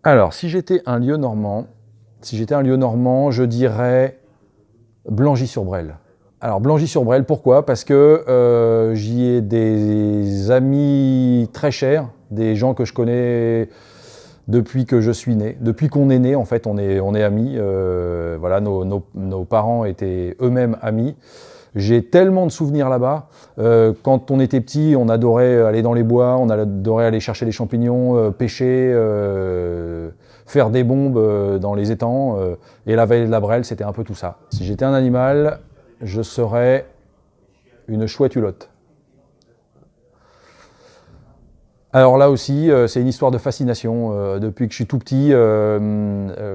Alors, si j'étais un lieu normand, je dirais Blangy-sur-Brel. Alors, Blangy-sur-Brel, pourquoi? Parce que j'y ai des amis très chers, des gens que je connais depuis que je suis né. Depuis qu'on est né, en fait, on est amis. Voilà, nos parents étaient eux-mêmes amis. J'ai tellement de souvenirs là-bas. Quand on était petit, on adorait aller dans les bois, on adorait aller chercher les champignons, pêcher, faire des bombes dans les étangs. Et la vallée de la Brelle, c'était un peu tout ça. Si j'étais un animal, je serais une chouette hulotte. Alors là aussi, c'est une histoire de fascination. Depuis que je suis tout petit,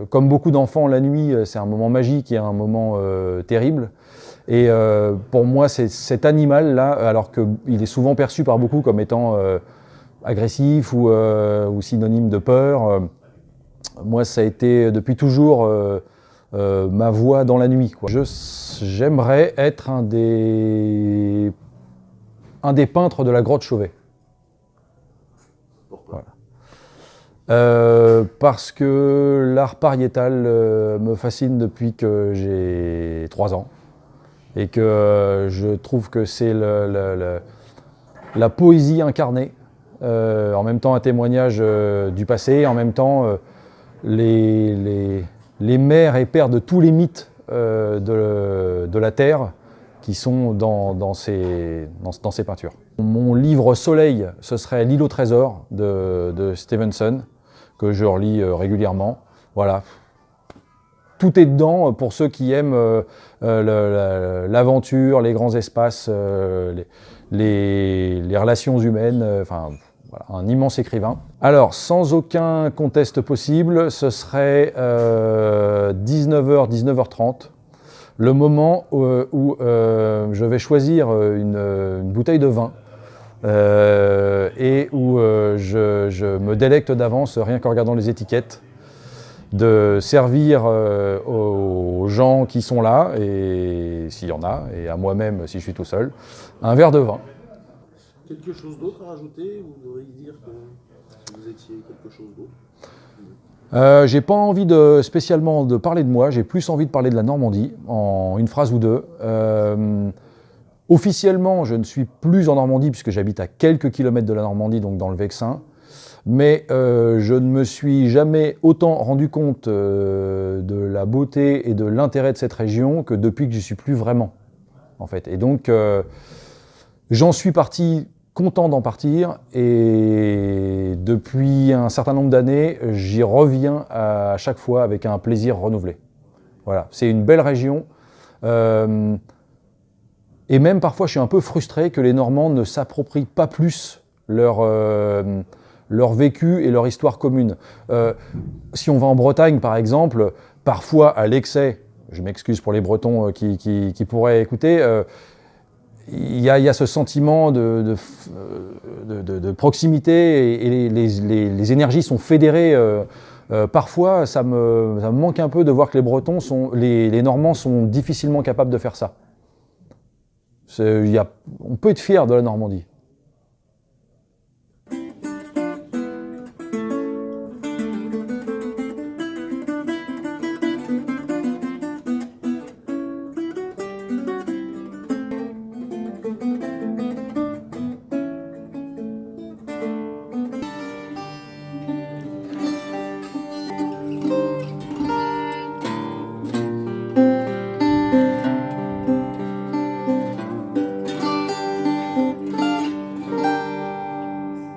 comme beaucoup d'enfants, la nuit, c'est un moment magique et un moment terrible. Et pour moi, c'est cet animal-là, alors qu'il est souvent perçu par beaucoup comme étant agressif ou synonyme de peur, moi, ça a été depuis toujours ma voix dans la nuit, quoi. J'aimerais être un des peintres de la grotte Chauvet. Pourquoi? Voilà. Parce que l'art pariétal me fascine depuis que j'ai 3 ans. Et que je trouve que c'est la poésie incarnée, en même temps un témoignage du passé, en même temps les mères et pères de tous les mythes de la Terre qui sont dans ces peintures. Mon livre Soleil, ce serait L'île au trésor de Stevenson, que je relis régulièrement. Voilà. Tout est dedans pour ceux qui aiment l'aventure, les grands espaces, les relations humaines, enfin voilà, un immense écrivain. Alors, sans aucun conteste possible, ce serait 19h, 19h30, le moment où je vais choisir une bouteille de vin et où je me délecte d'avance, rien qu'en regardant les étiquettes, de servir aux gens qui sont là, et s'il y en a, et à moi-même si je suis tout seul, un verre de vin. Quelque chose d'autre à rajouter? Vous voudriez dire que vous étiez quelque chose d'autre? J'ai pas envie spécialement de parler de moi, j'ai plus envie de parler de la Normandie, en une phrase ou deux. Officiellement, je ne suis plus en Normandie, puisque j'habite à quelques kilomètres de la Normandie, donc dans le Vexin. Mais je ne me suis jamais autant rendu compte de la beauté et de l'intérêt de cette région que depuis que j'y suis plus vraiment, en fait. Et donc, j'en suis parti content d'en partir, et depuis un certain nombre d'années, j'y reviens à chaque fois avec un plaisir renouvelé. Voilà, c'est une belle région. Et même parfois, je suis un peu frustré que les Normands ne s'approprient pas plus leur vécu et leur histoire commune. Si on va en Bretagne, par exemple, parfois à l'excès, je m'excuse pour les Bretons qui pourraient écouter, il y a ce sentiment de proximité, et les énergies sont fédérées. Parfois, ça me manque un peu de voir que les Normands sont difficilement capables de faire ça. On peut être fier de la Normandie.